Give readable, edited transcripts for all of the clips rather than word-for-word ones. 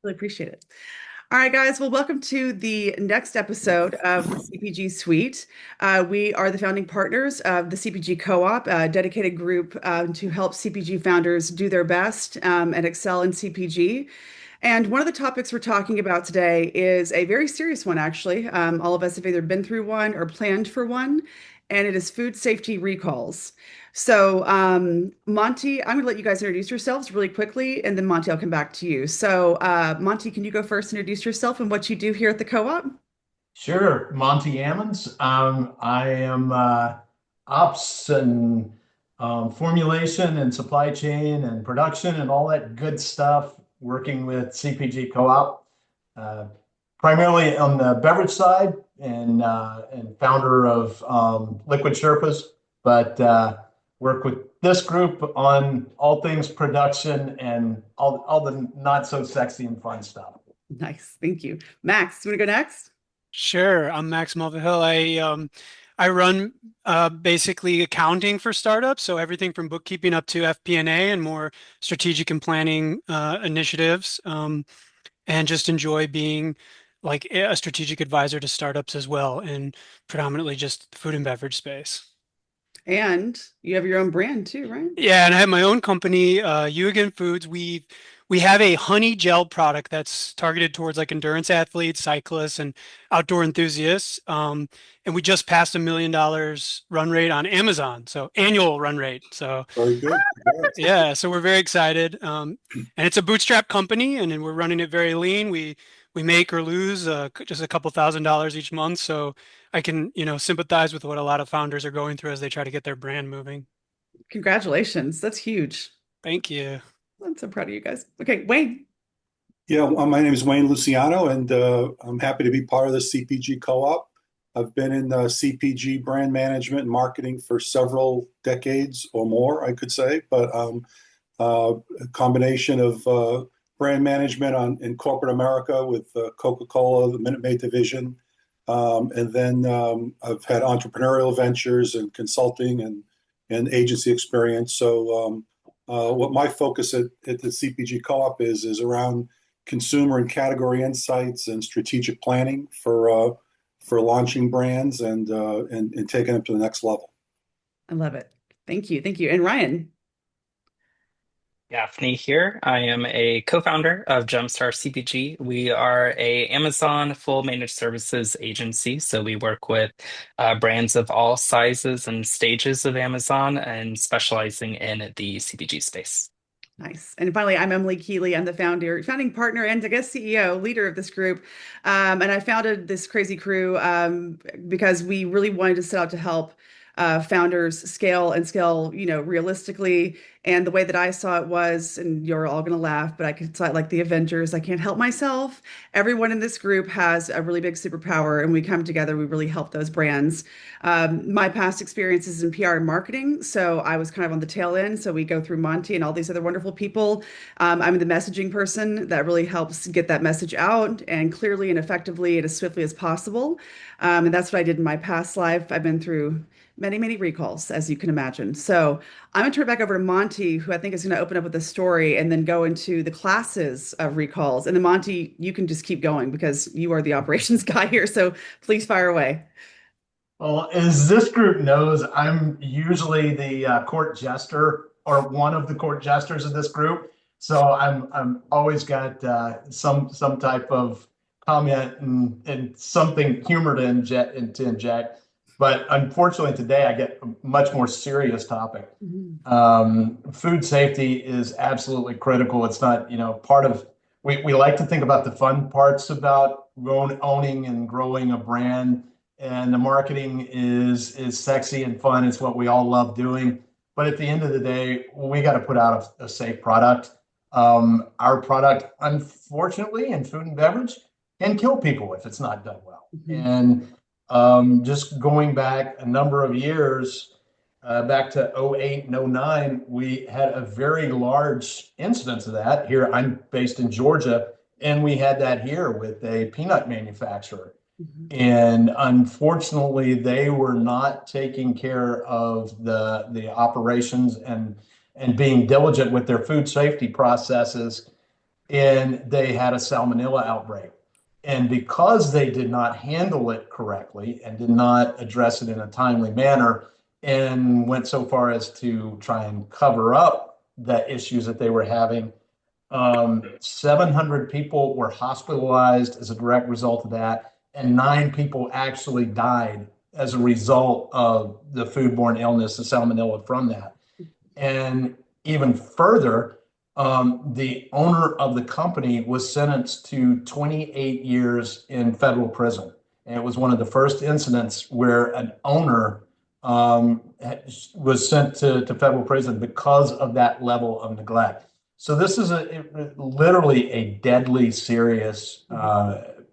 Really appreciate it. All right, guys. Well, welcome to the next episode of the CPG Suite. We are the founding partners of the CPG Co-op, a dedicated group to help CPG founders do their best and excel in CPG. And one of the topics we're talking about today is a very serious one, actually. All of us have either been through one or planned for one, and it is food safety recalls. So, Monty, I'm going to let you guys introduce yourselves really quickly, and then Monty, I'll come back to you. So, Monty, can you go first, introduce yourself and what you do here at the co-op? Sure, Monty Ammons. I am ops and formulation and supply chain and production and all that good stuff, working with CPG Co-op, uh, primarily on the beverage side and founder of Liquid Sherpas, but work with this group on all things production and all the not so sexy and fun stuff. Nice, thank you. Max, you want to go next? Sure, I'm Max Mulvihill. I run basically accounting for startups, so everything from bookkeeping up to FP&A and more strategic and planning initiatives, and just enjoy being like a strategic advisor to startups as well, and predominantly just the food and beverage space. And you have your own brand too, right? Yeah, and I have my own company, You Again Foods. We have a honey gel product that's targeted towards like endurance athletes, cyclists, and outdoor enthusiasts. And we just passed $1 million run rate on Amazon, so annual run rate. So Very good. Congrats. yeah, so we're very excited. And it's a bootstrap company, and then we're running it very lean. We make or lose just a couple $1,000s each month, so I can sympathize with what a lot of founders are going through as they try to get their brand moving. Congratulations. That's huge. Thank you. I'm so proud of you guys. Okay, Wayne. Yeah, my name is Wayne Luciano, and I'm happy to be part of the CPG Co-op. I've been in CPG brand management and marketing for several decades or more, I could say, but a combination of brand management in corporate America with Coca-Cola, the Minute Maid division, and then I've had entrepreneurial ventures and consulting and agency experience. So what my focus at the CPG Co-op is around consumer and category insights and strategic planning for launching brands and taking them to the next level. I love it. Thank you. Thank you. And Ryan. Daphne here. I am a co-founder of Jumpstart CPG. We are a Amazon full managed services agency, so we work with brands of all sizes and stages of Amazon and specializing in the CPG space. Nice. And finally, I'm Emily Keeley. I'm the founding partner, and I guess CEO, leader of this group. And I founded this crazy crew because we really wanted to set out to help founders scale and scale, realistically. And the way that I saw it was, and you're all going to laugh, but I could saw it like the Avengers. I can't help myself. Everyone in this group has a really big superpower, and we come together. We really help those brands. My past experiences in PR and marketing, so I was kind of on the tail end. So we go through Monty and all these other wonderful people. I'm the messaging person that really helps get that message out and clearly and effectively and as swiftly as possible. And that's what I did in my past life. I've been through many, many recalls, as you can imagine. So I'm going to turn it back over to Monty, who I think is going to open up with a story and then go into the classes of recalls. And then Monty, you can just keep going because you are the operations guy here. So please fire away. Well, as this group knows, I'm usually the court jester or one of the court jesters of this group. So I'm always got some type of comment and something humor to inject. But unfortunately, today I get a much more serious topic. Mhm. Food safety is absolutely critical. It's not, part of, we like to think about the fun parts about owning and growing a brand. And the marketing is sexy and fun. It's what we all love doing. But at the end of the day, we got to put out a safe product. Our product, unfortunately, in food and beverage, can kill people if it's not done well. Mhm. And just going back a number of years, back to '08 and '09, we had a very large incidence of that here. I'm based in Georgia, and we had that here with a peanut manufacturer. Mhm. And unfortunately, they were not taking care of the operations and being diligent with their food safety processes. and they had a salmonella outbreak. And because they did not handle it correctly and did not address it in a timely manner, and went so far as to try and cover up the issues that they were having, 700 people were hospitalized as a direct result of that, and 9 people actually died as a result of the foodborne illness, the salmonella from that. And even further, the owner of the company was sentenced to 28 years in federal prison. And it was one of the first incidents where an owner was sent to federal prison because of that level of neglect. So this is literally a deadly serious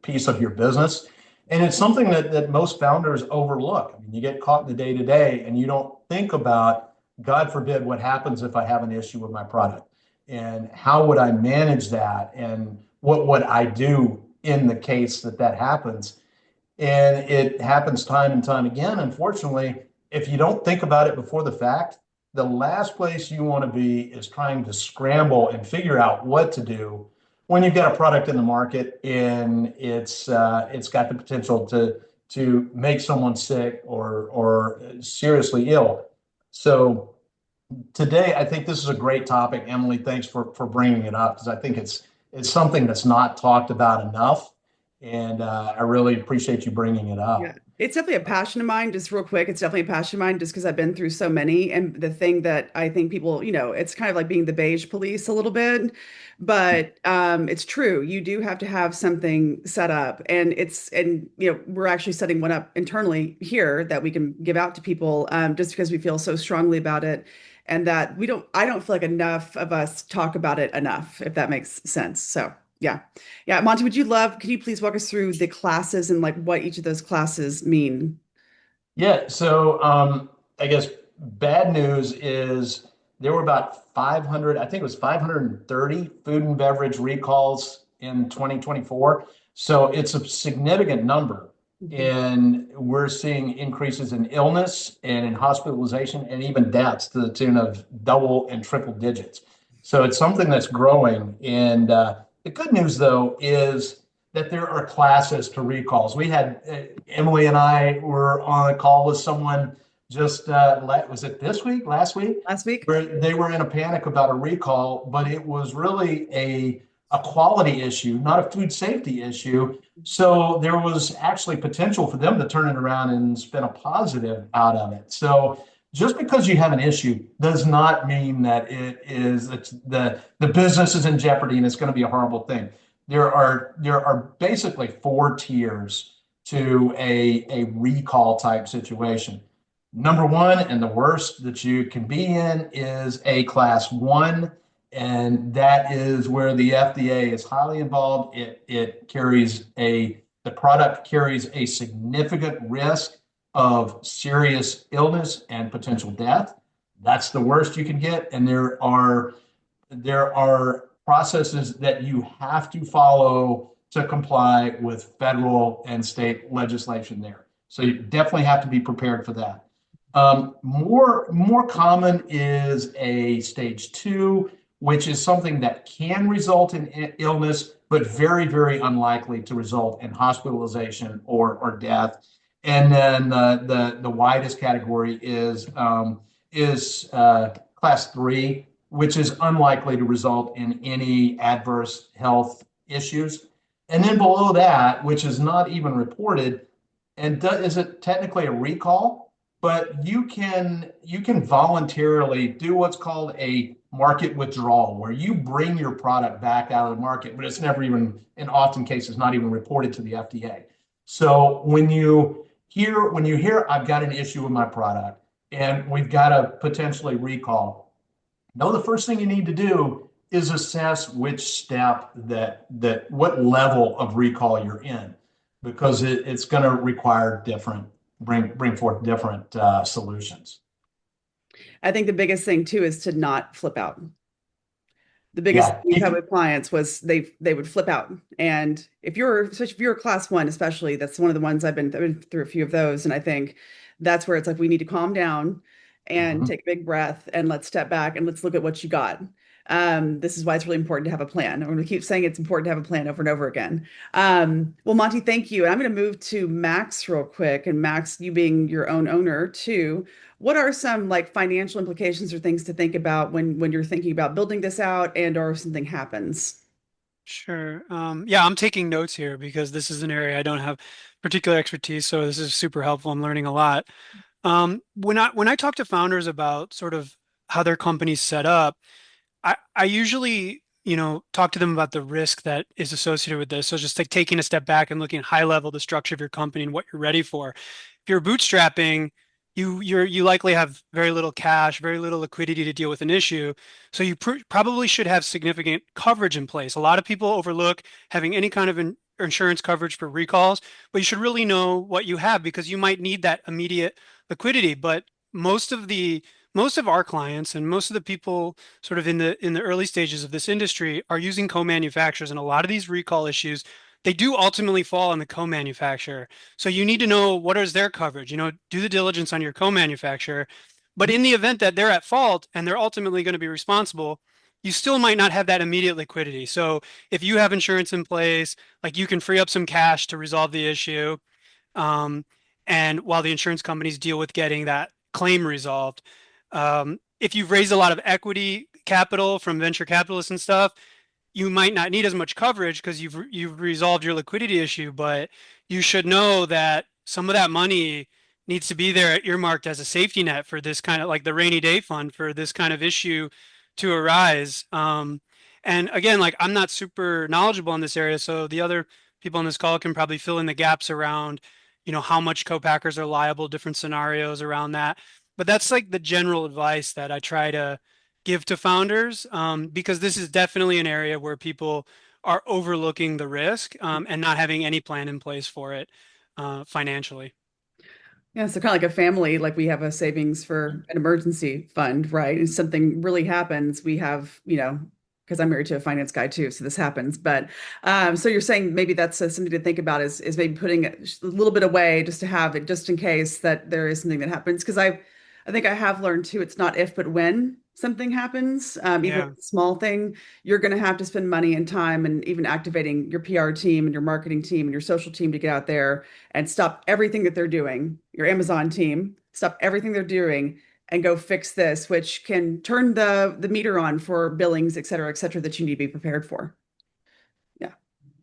piece of your business. And it's something that most founders overlook. I mean, you get caught in the day to day and you don't think about, God forbid, what happens if I have an issue with my product, and how would I manage that, and what would I do in the case that that happens. And it happens time and time again. Unfortunately, if you don't think about it before the fact, the last place you want to be is trying to scramble and figure out what to do when you've got a product in the market and it's got the potential to make someone sick or seriously ill. So today, I think this is a great topic. Emily, thanks for bringing it up, because I think it's something that's not talked about enough, and I really appreciate you bringing it Yeah, up. it's definitely a passion of mine, just real quick. It's definitely a passion of mine just because I've been through so many. And the thing that I think people, it's kind of like being the beige police a little bit, but it's true. You do have to have something set up. We're actually setting one up internally here that we can give out to people just because we feel so strongly about it. And that I don't feel like enough of us talk about it enough, if that makes sense. So, yeah. Yeah, Monty, could you please walk us through the classes and like what each of those classes mean? Yeah, so I guess bad news is there were about 500, I think it was 530 food and beverage recalls in 2024. So it's a significant number. Mhm. And we're seeing increases in illness and in hospitalization and even deaths to the tune of double and triple digits. So it's something that's growing. And the good news, though, is that there are classes to recalls. We had Emily and I were on a call with someone just was it this week, last week, Last week? where they were in a panic about a recall, but it was really a quality issue, not a food safety issue. So there was actually potential for them to turn it around and spin a positive out of it. So just because you have an issue does not mean that it's the business is in jeopardy and it's going to be a horrible thing. There are basically 4 tiers to a recall type situation. Number one, and the worst that you can be in, is a class one, and that is where the FDA is highly involved. It carries the product carries a significant risk of serious illness and potential death. That's the worst you can get, and there are processes that you have to follow to comply with federal and state legislation there. So you definitely have to be prepared for that. More common is a stage two, which is something that can result in illness, but very, very unlikely to result in hospitalization or death. And then the widest category is class three, which is unlikely to result in any adverse health issues. And then below that, which is not even reported, and is it technically a recall? But you can voluntarily do what's called a market withdrawal, where you bring your product back out of the market, but it's never even, in often cases, not even reported to the FDA. So when you hear I've got an issue with my product and we've got to potentially recall, no, the first thing you need to do is assess which step that what level of recall you're in, because it's going to require bring forth different solutions. I think the biggest thing too is to not flip out. The biggest thing Yeah, we've had with clients was they would flip out. And especially if you're a class one, especially, that's one of the ones I've been through a few of those. And I think that's where it's like we need to calm down and mhm. take a big breath and let's step back and let's look at what you got. This is why it's really important to have a plan. I'm going to keep saying it's important to have a plan over and over again. Well, Monty, thank you. And I'm going to move to Max real quick. And Max, you being your own owner too, what are some like financial implications or things to think about when you're thinking about building this out and or if something happens? Sure. Yeah, I'm taking notes here because this is an area I don't have particular expertise, so this is super helpful. I'm learning a lot. When I talk to founders about sort of how their company's set up, I usually, talk to them about the risk that is associated with this. So just like taking a step back and looking high level, the structure of your company and what you're ready for. If you're bootstrapping, you likely have very little cash, very little liquidity to deal with an issue. So you probably should have significant coverage in place. A lot of people overlook having any kind of insurance coverage for recalls, but you should really know what you have because you might need that immediate liquidity. But most of the most of our clients and most of the people sort of in the early stages of this industry are using co-manufacturers, and a lot of these recall issues they do ultimately fall on the co-manufacturer. So you need to know what is their coverage. Do the diligence on your co-manufacturer. But in the event that they're at fault and they're ultimately going to be responsible, you still might not have that immediate liquidity. So if you have insurance in place, like you can free up some cash to resolve the issue. Um, and while the insurance companies deal with getting that claim resolved, if you've raised a lot of equity capital from venture capitalists and stuff, you might not need as much coverage because you've resolved your liquidity issue, but you should know that some of that money needs to be there earmarked as a safety net for this kind of like the rainy day fund for this kind of issue to arise. And again, like I'm not super knowledgeable in this area, so the other people on this call can probably fill in the gaps around, how much co-packers are liable, different scenarios around that. But that's like the general advice that I try to give to founders because this is definitely an area where people are overlooking the risk and not having any plan in place for it financially. Yeah, so kind of like a family, like we have a savings for an emergency fund, right? If something really happens, we have, because I'm married to a finance guy too, so this happens. But so you're saying maybe that's something to think about is maybe putting a little bit away just to have it just in case that there is something that happens. Because I think I have learned too, it's not if but when something happens, even if Yeah, it's a small thing, you're going to have to spend money and time and even activating your PR team and your marketing team and your social team to get out there and stop everything that they're doing, your Amazon team, stop everything they're doing and go fix this, which can turn the meter on for billings, et cetera, that you need to be prepared for. Yeah.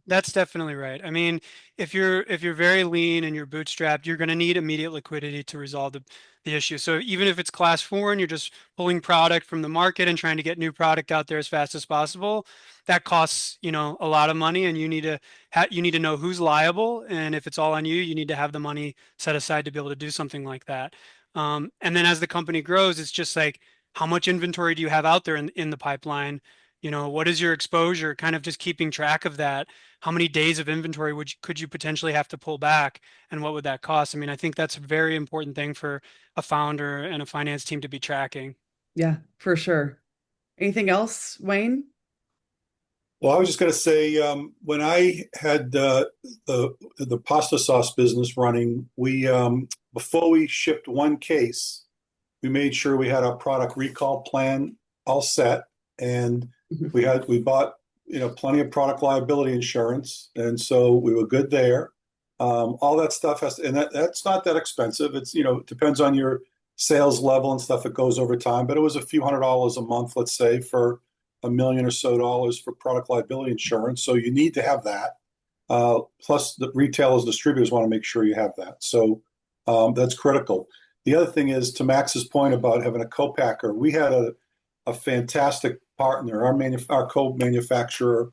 that's definitely right. I mean, if you're very lean and you're bootstrapped, you're going to need immediate liquidity to resolve the issue. So even if it's class four and you're just pulling product from the market and trying to get new product out there as fast as possible, that costs, a lot of money and you need to know who's liable. And if it's all on you, you need to have the money set aside to be able to do something like that. And then as the company grows, it's just like how much inventory do you have out there in the pipeline? What is your exposure? Kind of just keeping track of that. How many days of inventory could you potentially have to pull back, and what would that cost? I mean, I think that's a very important thing for a founder and a finance team to be tracking. Yeah, for sure. Anything else, Wayne? Well, I was just going to say, when I had the pasta sauce business running, we before we shipped one case, we made sure we had our product recall plan all set, and Mhm. we bought plenty of product liability insurance, and so we were good there. All that stuff and that's not that expensive. It's it depends on your sales level and stuff. It goes over time, but it was a few $100s a month, let's say, for $1 million or so for product liability insurance. So you need to have that. Plus, the retailers, distributors want to make sure you have that. So that's critical. The other thing is, to Max's point about having a co-packer, we had a fantastic partner. Our co-manufacturer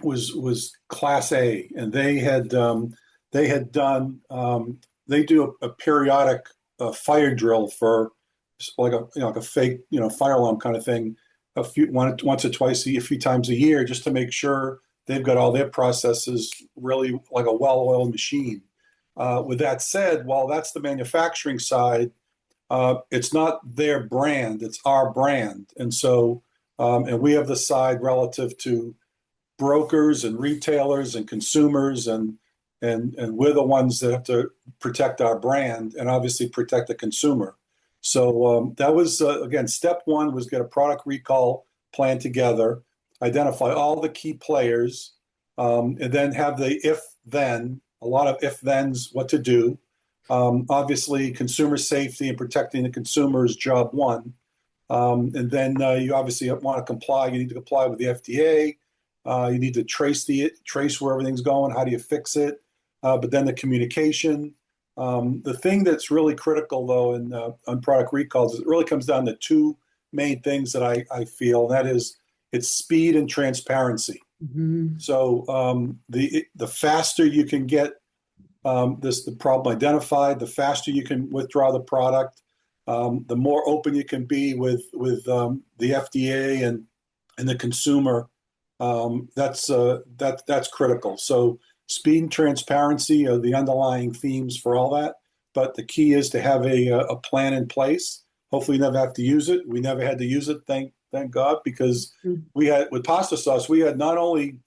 was Class A, and they had done they do a periodic fire drill for like a fake fire alarm kind of thing once or twice a few times a year, just to make sure they've got all their processes really like a well-oiled machine. With that said, while that's the manufacturing side, it's not their brand, it's our brand. And so, and we have the side relative to brokers and retailers and consumers, and we're the ones that have to protect our brand and obviously protect the consumer. So that was, again, step one was get a product recall plan together, identify all the key players, and then have the if then, a lot of if thens, what to do. Obviously, consumer safety and protecting the consumer is job one. And then you obviously want to comply. You need to comply with the FDA. You need to trace where everything's going. How do you fix it? But then the communication. The thing that's really critical, though, in on product recalls, is it really comes down to two main things that I feel. And that is, it's speed and transparency. Mhm. So the faster you can get the problem identified, the faster you can withdraw the product, the more open you can be with the FDA and the consumer. That's critical. So speed and transparency are the underlying themes for all that. But the key is to have a plan in place. Hopefully, you never have to use it. We never had to use it, thank God, because we had with pasta sauce, we had not only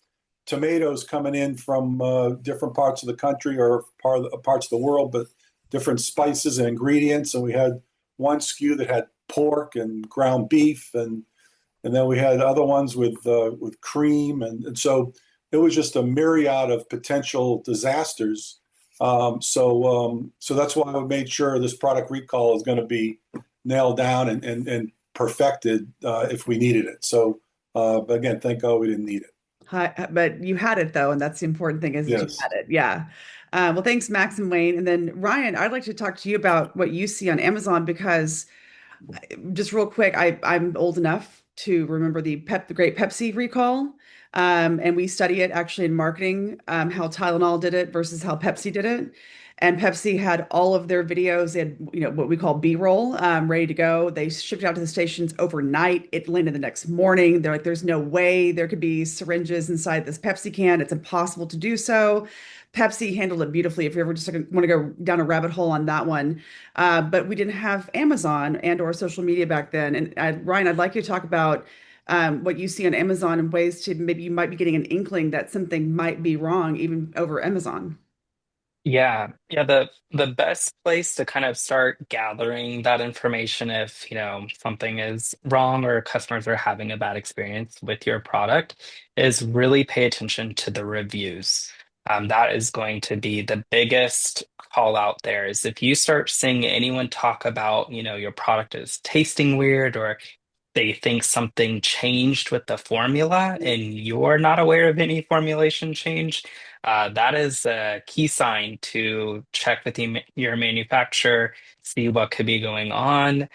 tomatoes coming in from different parts of the country or parts of the world, but different spices and ingredients. And we had one SKU that had pork and ground beef, and then we had other ones with cream, and so it was just a myriad of potential disasters. So that's why we made sure this product recall is going to be nailed down and perfected if we needed it. So, but again, thank God we didn't need it. But you had it though, and that's the important thing is that you Yes. had it. Yeah. Well, thanks, Max and Wayne. And then Ryan, I'd like to talk to you about what you see on Amazon because just real quick, I'm old enough to remember the great Pepsi recall. And we study it actually in marketing, how Tylenol did it versus how Pepsi did it. And Pepsi had all of their videos, they had, what we call B-roll, ready to go. They shipped it out to the stations overnight. It landed the next morning. They're like, there's no way there could be syringes inside this Pepsi can. It's impossible to do so. Pepsi handled it beautifully. If you ever just want to go down a rabbit hole on that one, but we didn't have Amazon and or social media back then. And Ryan, I'd like you to talk about what you see on Amazon and ways to maybe you might be getting an inkling that something might be wrong even over Amazon. Yeah. The best place to kind of start gathering that information if, something is wrong or customers are having a bad experience with your product is really pay attention to the reviews. That is going to be the biggest call out there is if you start seeing anyone talk about, your product is tasting weird or they think something changed with the formula and you're not aware of any formulation change, that is a key sign to check with your manufacturer, see what could be going on,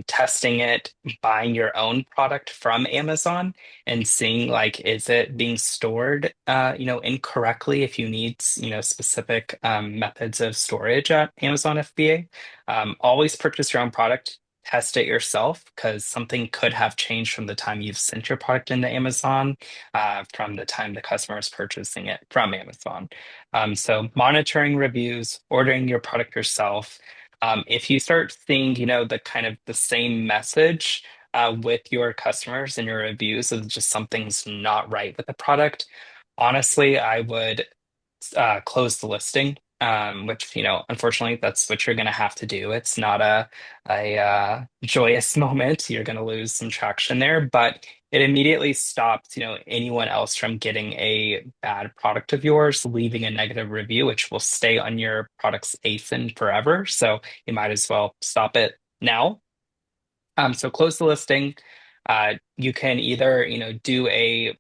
testing it, buying your own product from Amazon, and seeing like is it being stored, incorrectly. If you need, specific methods of storage at Amazon FBA, always purchase your own product. Test it yourself because something could have changed from the time you've sent your product into Amazon from the time the customer is purchasing it from Amazon. So monitoring reviews, ordering your product yourself. If you start seeing, the kind of the same message with your customers and your reviews of just something's not right with the product, honestly, I would close the listing. Which, unfortunately, that's what you're going to have to do. It's not a joyous moment. You're going to lose some traction there, but it immediately stops, anyone else from getting a bad product of yours, leaving a negative review, which will stay on your product's ASIN forever. So you might as well stop it now. So close the listing. You can either, do a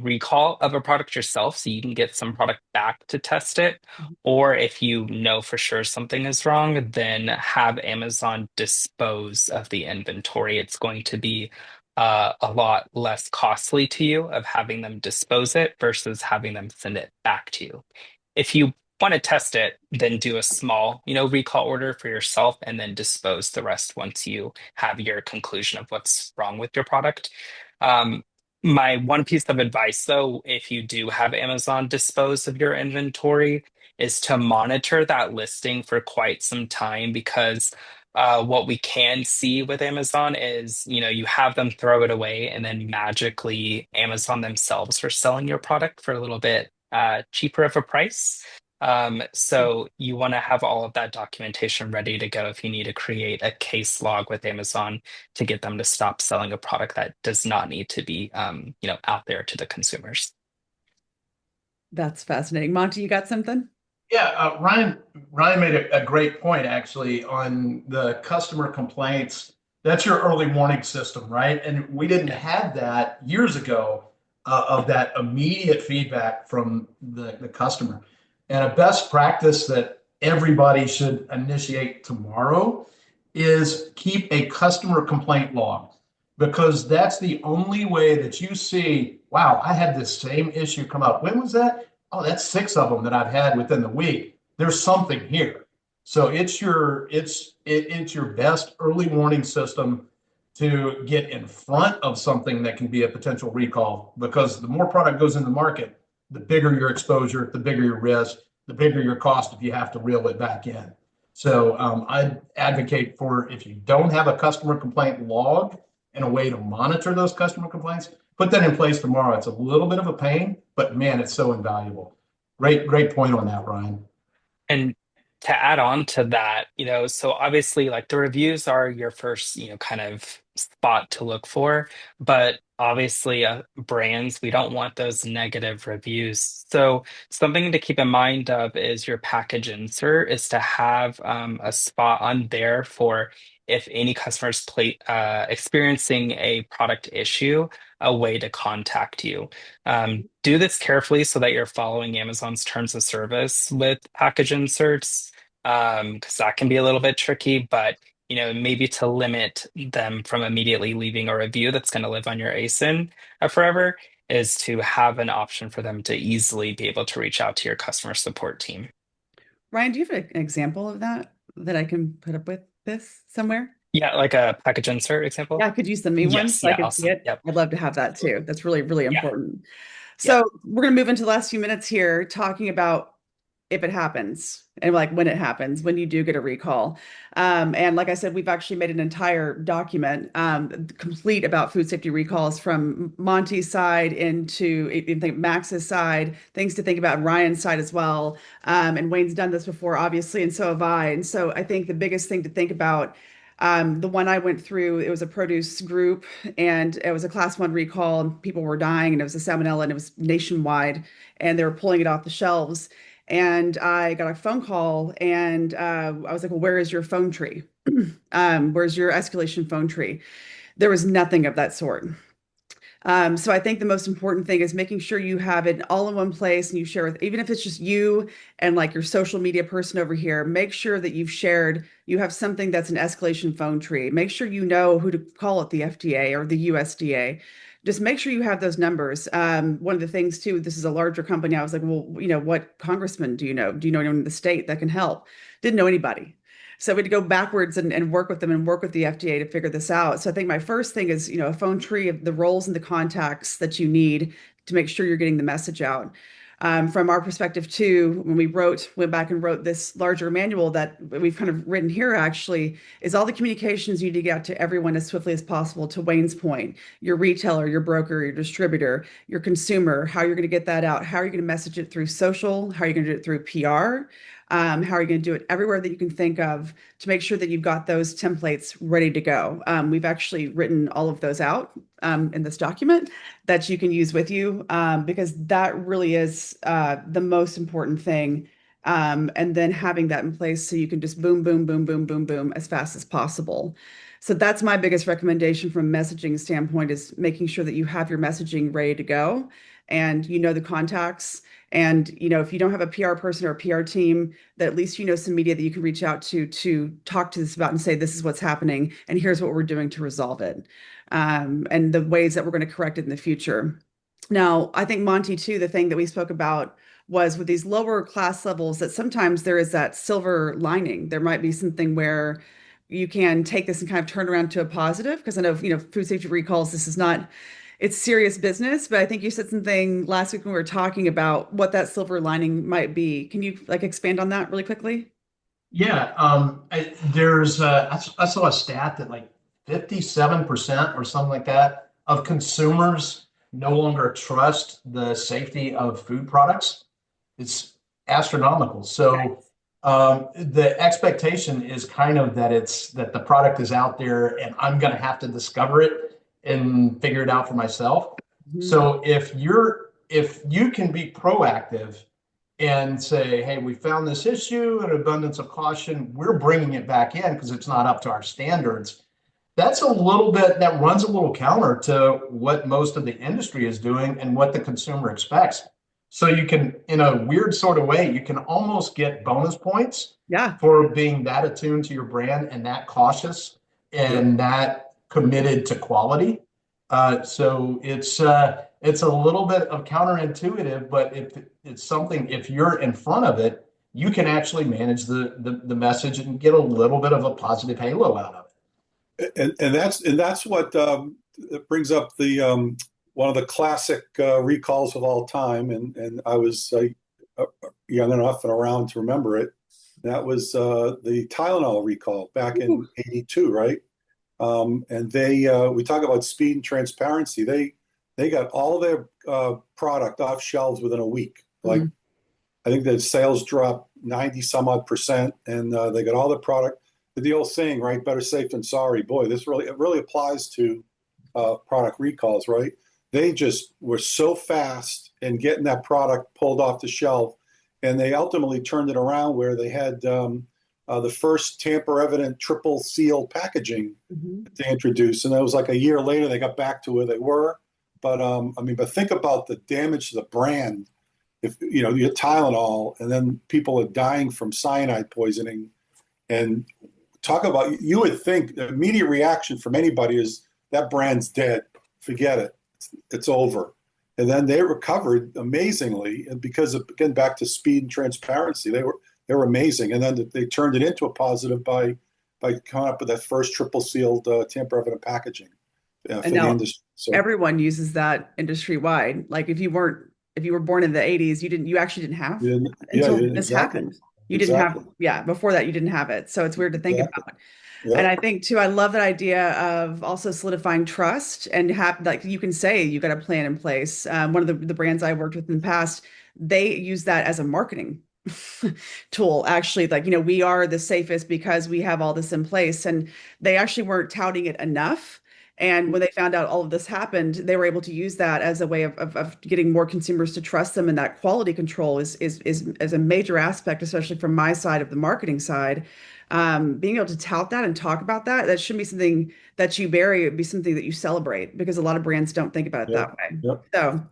recall of a product yourself, so you can get some product back to test it, or if you know for sure something is wrong, then have Amazon dispose of the inventory. It's going to be a lot less costly to you of having them dispose it versus having them send it back to you. If you want to test it, then do a small, recall order for yourself and then dispose the rest once you have your conclusion of what's wrong with your product. Um, my one piece of advice, though, if you do have Amazon dispose of your inventory, is to monitor that listing for quite some time because what we can see with Amazon is, you have them throw it away and then magically Amazon themselves are selling your product for a little bit cheaper of a price. So you want to have all of that documentation ready to go if you need to create a case log with Amazon to get them to stop selling a product that does not need to be, out there to the consumers. That's fascinating. Monty, you got something? Yeah, Ryan made a great point actually on the customer complaints. That's your early warning system, right? And we didn't have that years ago of that immediate feedback from the customer. And a best practice that everybody should initiate tomorrow is keep a customer complaint log, because that's the only way that you see, wow, I had this same issue come up. When was that? Oh, that's 6 of them that I've had within the week. There's something here. So it's your best early warning system to get in front of something that can be a potential recall, because the more product goes in the market, the bigger your exposure, the bigger your risk, the bigger your cost if you have to reel it back in. So I advocate for, if you don't have a customer complaint log and a way to monitor those customer complaints, put that in place tomorrow. It's a little bit of a pain, but man, it's so invaluable. Great point on that, Ryan. And to add on to that, so obviously, like, the reviews are your first, kind of spot to look for, but obviously, brands, we don't want those negative reviews. So something to keep in mind of is your package insert is to have a spot on there for if any customers experiencing a product issue, a way to contact you. Do this carefully so that you're following Amazon's terms of service with package inserts, because that can be a little bit tricky, but maybe to limit them from immediately leaving a review that's going to live on your ASIN forever is to have an option for them to easily be able to reach out to your customer support team. Ryan, do you have an example of that I can put up with this somewhere? Yeah, like a package insert example. Yeah, could you send me one Yes, so I yeah, can see awesome. it? Yep. I'd love to have that too. That's really, really Yeah, important. yeah. So we're going to move into the last few minutes here talking about if it happens and like when it happens, when you do get a recall. And like I said, we've actually made an entire document complete about food safety recalls from Monty's side into I think Max's side, things to think about Ryan's side as well. And Wayne's done this before, obviously, and so have I. And so I think the biggest thing to think about, the one I went through, it was a produce group and it was a class 1 recall and people were dying and it was a salmonella and it was nationwide and they were pulling it off the shelves. And I got a phone call and I was like, well, where is your phone tree? Where's your escalation phone tree? There was nothing of that sort. So I think the most important thing is making sure you have it all in one place and you share with, even if it's just you and like your social media person over here, make sure that you have something that's an escalation phone tree. Make sure you know who to call at the FDA or the USDA. Just make sure you have those numbers. One of the things too, this is a larger company. I was like, well, what congressman do you know? Do you know anyone in the state that can help? Didn't know anybody. So we had to go backwards and work with them and work with the FDA to figure this out. So I think my first thing is, a phone tree of the roles and the contacts that you need to make sure you're getting the message out. From our perspective too, when went back and wrote this larger manual that we've kind of written here actually, is all the communications you need to get out to everyone as swiftly as possible. To Wayne's point, your retailer, your broker, your distributor, your consumer, how you're going to get that out, how are you going to message it through social, how are you going to do it through PR, how are you going to do it everywhere that you can think of to make sure that you've got those templates ready to go. We've actually written all of those out in this document that you can use with you, because that really is the most important thing. And then having that in place so you can just boom, boom, boom, boom, boom, boom as fast as possible. So that's my biggest recommendation from a messaging standpoint, is making sure that you have your messaging ready to go and the contacts. And if you don't have a PR person or a PR team, that at least some media that you can reach out to talk to this about and say, this is what's happening and here's what we're doing to resolve it, and the ways that we're going to correct it in the future. Now, I think Monty too, the thing that we spoke about was with these lower class levels that sometimes there is that silver lining. There might be something where you can take this and kind of turn around to a positive, because I know, food safety recalls, this is not, it's serious business, but I think you said something last week when we were talking about what that silver lining might be. Can you like expand on that really quickly? Yeah, I saw a stat that like 57% or something like that of consumers no longer trust the safety of food products. It's astronomical. So the expectation is kind of that the product is out there and I'm going to have to discover it and figure it out for myself. Mhm. So if you can be proactive and say, hey, we found this issue, an abundance of caution, we're bringing it back in because it's not up to our standards. That's a little bit, that runs a little counter to what most of the industry is doing and what the consumer expects. So you can, in a weird sort of way, you can almost get bonus points Yeah. for being that attuned to your brand and that cautious Yep. and that committed to quality. So it's a little bit of counterintuitive, but if it's something, if you're in front of it, you can actually manage the message and get a little bit of a positive halo out of And that's what it brings up the one of the classic recalls of all time, and I was young enough and around to remember it. That was the Tylenol recall back in '82, right? And they we talk about speed and transparency. They got all their product off shelves within a week. Like Mhm. I think the sales dropped 90 some odd percent, and they got all the product. The old saying, right? Better safe than sorry. Boy, it really applies to product recalls, right? They just were so fast in getting that product pulled off the shelf, and they ultimately turned it around where they had the first tamper-evident triple seal packaging Mhm. that they introduced, and it was like a year later they got back to where they were. But but think about the damage to the brand if you get Tylenol, and then people are dying from cyanide poisoning. And talk about, you would think the immediate reaction from anybody is that brand's dead. Forget it. It's over. And then they recovered amazingly, and because of, again, back to speed and transparency, they were amazing. And then they turned it into a positive by coming up with that first triple sealed tamper evident packaging And for the now industry. So everyone uses that industry wide. Like if you were born in the 80s, you actually didn't have that yeah, until this exactly, happened. You didn't have, exactly, yeah, before that you didn't have it. So it's weird to think exactly. about. And Yeah, I think too, I love that idea of also solidifying trust and have like you can say you got a plan in place. One of the brands I worked with in the past, they use that as a marketing tool. Actually, like, we are the safest because we have all this in place. And they actually weren't touting it enough. And when they found out all of this happened, they were able to use that as a way of getting more consumers to trust them. And that quality control is a major aspect, especially from my side of the marketing side. Being able to tout that and talk about that, that shouldn't be something that you bury. It would be something that you celebrate because a lot of brands don't think about it yeah, that way. yeah. So,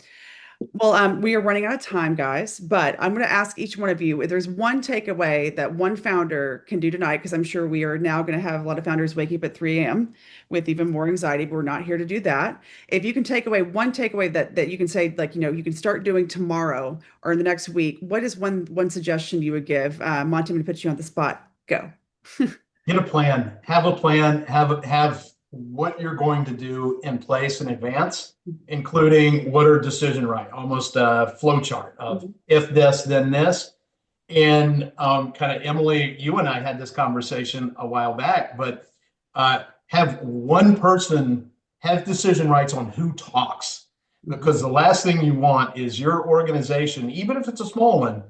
well, we are running out of time, guys, but I'm going to ask each one of you if there's one takeaway that one founder can do tonight, because I'm sure we are now going to have a lot of founders waking up at 3 a.m. with even more anxiety, but we're not here to do that. If you can take away one takeaway that you can say, like, you can start doing tomorrow or in the next week, what is one suggestion you would give? Monty, I'm going to put you on the spot. Go. get a plan, have what you're going to do in place in advance, including what are decision right, almost a flow chart of Mhm. if this, then this. And kind of Emily, you and I had this conversation a while back, but have one person have decision rights on who talks. Mhm. Because the last thing you want is your organization, even if it's a small one,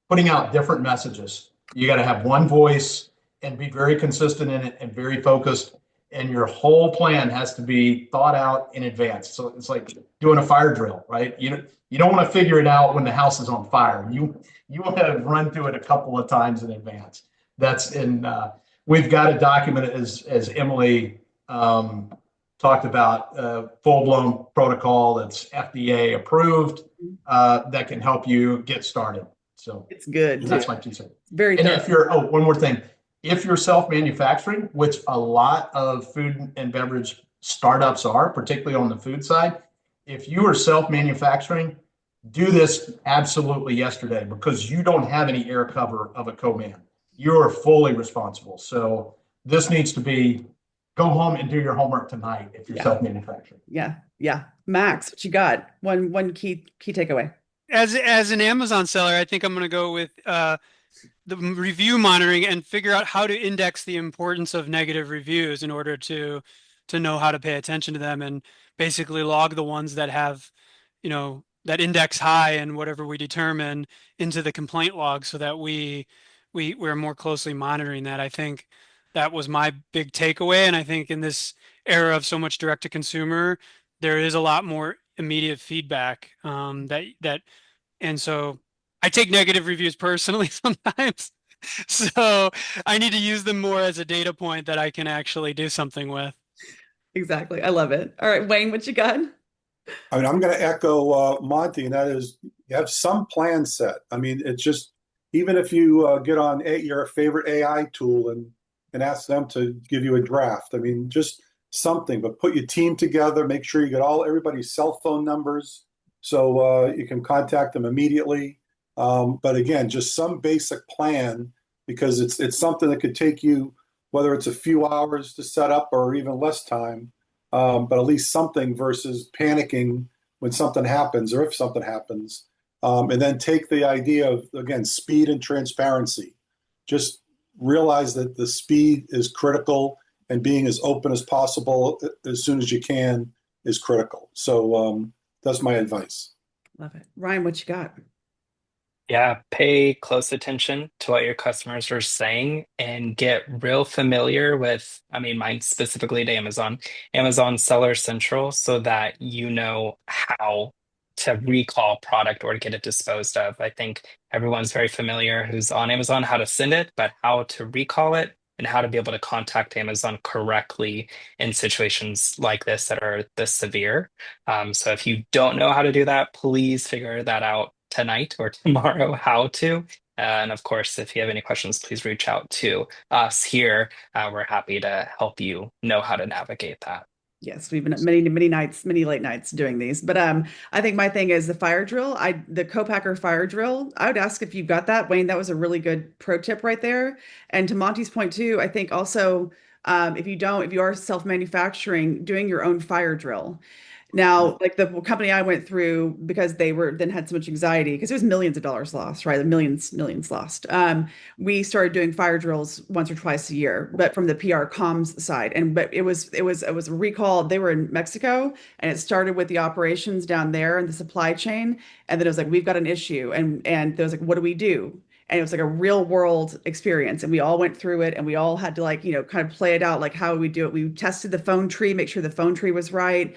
putting out different messages. You got to have one voice and be very consistent in it and very focused. And your whole plan has to be thought out in advance. So it's like doing a fire drill, right? You don't want to figure it out when the house is on fire. You want to run through it a couple of times in advance. That's in. We've got a document as Emily talked about, full blown protocol that's FDA approved, that can help you get started. So It's good too. that's my 2 cents. Very And if thorough. you're, oh, one more thing. If you're self-manufacturing, which a lot of food and beverage startups are, particularly on the food side, if you are self-manufacturing, do this absolutely yesterday because you don't have any air cover of a co-man. You are fully responsible. So this needs to be go home and do your homework tonight if you're Yeah. self-manufacturing. Yeah. Yeah. Max, what you got? One key takeaway. As an Amazon seller, I think I'm going to go with the review monitoring and figure out how to index the importance of negative reviews in order to know how to pay attention to them and basically log the ones that have, that index high and whatever we determine into the complaint log so that we're more closely monitoring that. I think that was my big takeaway. And I think in this era of so much direct to consumer, there is a lot more immediate feedback and so I take negative reviews personally sometimes. So I need to use them more as a data point that I can actually do something with. Exactly. I love it. All right, Wayne, what you got? I mean, I'm going to echo Monty, and that is you have some plan set. I mean, it's just even if you get on your favorite AI tool and ask them to give you a draft. I mean, just something, but put your team together. Make sure you get everybody's cell phone numbers so you can contact them immediately. But again, just some basic plan because it's something that could take you whether it's a few hours to set up or even less time, but at least something versus panicking when something happens or if something happens. And then take the idea of, again, speed and transparency. Just realize that the speed is critical and being as open as possible as soon as you can is critical. So that's my advice. Love it. Ryan, what you got? Yeah, pay close attention to what your customers are saying and get real familiar with, I mean, mine specifically to Amazon Seller Central, so that you know how to recall product or to get it disposed of. I think everyone's very familiar who's on Amazon how to send it, but how to recall it and how to be able to contact Amazon correctly in situations like this that are this severe. So if you don't know how to do that, please figure that out tonight or tomorrow how to. And of course, if you have any questions, please reach out to us here. We're happy to help you know how to navigate that. Yes, we've been at many nights, many late nights doing these. But I think my thing is the fire drill. The co-packer fire drill. I would ask if you've got that, Wayne. That was a really good pro tip right there. And to Monty's point too, I think also if you don't, if you are self-manufacturing, doing your own fire drill. Now, like the company I went through, because they were then had so much anxiety because it was millions of dollars lost, right? Millions lost. We started doing fire drills once or twice a year, but from the PR comms side. And but it was a recall. They were in Mexico, and it started with the operations down there and the supply chain. And then it was like, we've got an issue, and there was like, what do we do? And it was like a real world experience, and we all went through it, and we all had to like kind of play it out, like how we do it. We tested the phone tree, make sure the phone tree was right.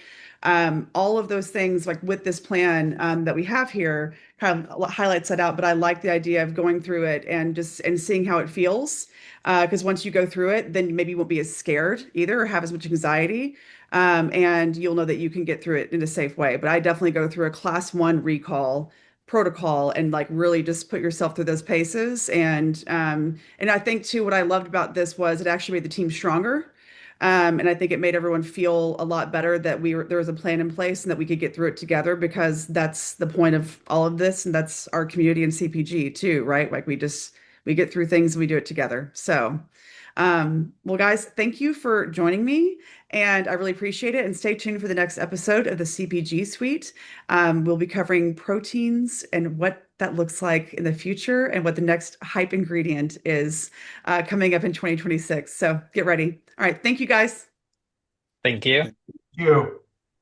All of those things, like with this plan that we have here, kind of highlights that out. But I like the idea of going through it and just and seeing how it feels. Because once you go through it, then maybe you won't be as scared either or have as much anxiety. And you'll know that you can get through it in a safe way. But I definitely go through a class one recall protocol and like really just put yourself through those paces. And I think too, what I loved about this was it actually made the team stronger. And I think it made everyone feel a lot better that there was a plan in place and that we could get through it together because that's the point of all of this, and that's our community in CPG too, right? Like we get through things and we do it together. So, well, guys, thank you for joining me, and I really appreciate it. And stay tuned for the next episode of the CPG Suite. We'll be covering proteins and what that looks like in the future and what the next hype ingredient is coming up in 2026. So get ready. All right. Thank you, guys. Thank you. Thank you.